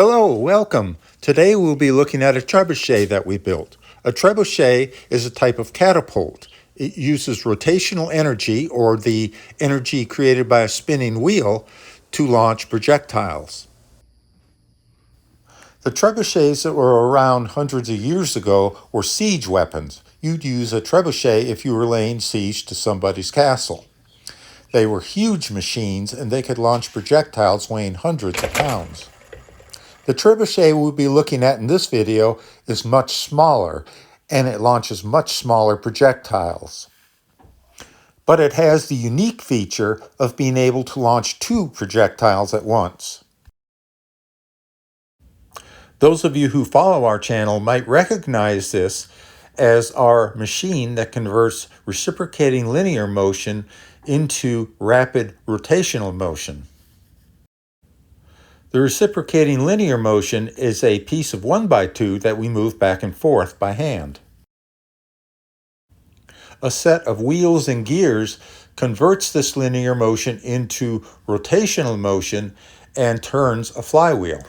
Hello, welcome. Today we'll be looking at a trebuchet that we built. A trebuchet is a type of catapult. It uses rotational energy, or the energy created by a spinning wheel, to launch projectiles. The trebuchets that were around hundreds of years ago were siege weapons. You'd use a trebuchet if you were laying siege to somebody's castle. They were huge machines and they could launch projectiles weighing hundreds of pounds. The trebuchet we'll be looking at in this video is much smaller, and it launches much smaller projectiles. But it has the unique feature of being able to launch two projectiles at once. Those of you who follow our channel might recognize this as our machine that converts reciprocating linear motion into rapid rotational motion. The reciprocating linear motion is a piece of 1x2 that we move back and forth by hand. A set of wheels and gears converts this linear motion into rotational motion and turns a flywheel.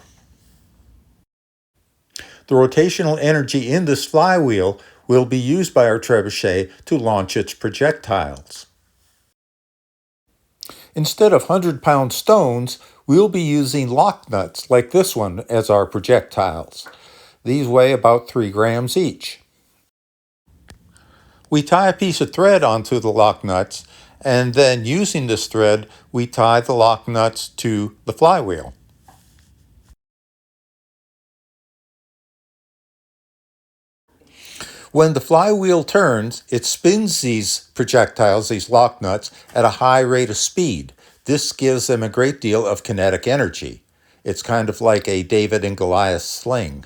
The rotational energy in this flywheel will be used by our trebuchet to launch its projectiles. Instead of 100-pound stones, we'll be using lock nuts like this one as our projectiles. These weigh about 3 grams each. We tie a piece of thread onto the lock nuts, and then using this thread, we tie the lock nuts to the flywheel. When the flywheel turns, it spins these projectiles, these lock nuts, at a high rate of speed. This gives them a great deal of kinetic energy. It's kind of like a David and Goliath sling.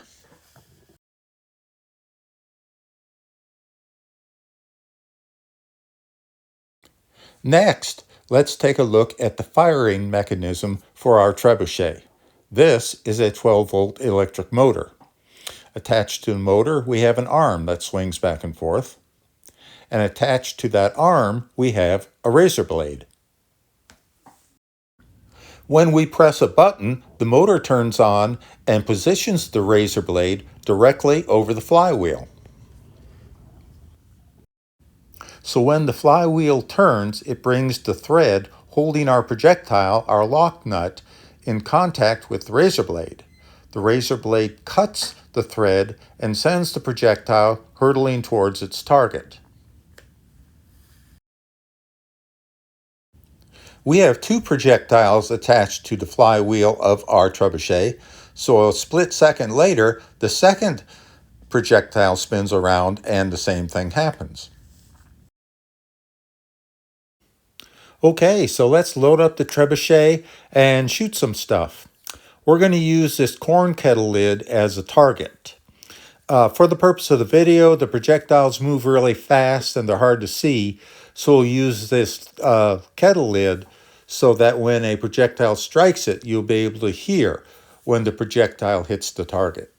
Next, let's take a look at the firing mechanism for our trebuchet. This is a 12-volt electric motor. Attached to the motor, we have an arm that swings back and forth. And attached to that arm, we have a razor blade. When we press a button, the motor turns on and positions the razor blade directly over the flywheel. So when the flywheel turns, it brings the thread holding our projectile, our lock nut, in contact with the razor blade. The razor blade cuts the thread and sends the projectile hurtling towards its target. We have two projectiles attached to the flywheel of our trebuchet, so a split second later, the second projectile spins around and the same thing happens. Okay, so let's load up the trebuchet and shoot some stuff. We're going to use this corn kettle lid as a target. For the purpose of the video, the projectiles move really fast and they're hard to see, so we'll use this kettle lid so that when a projectile strikes it, you'll be able to hear when the projectile hits the target.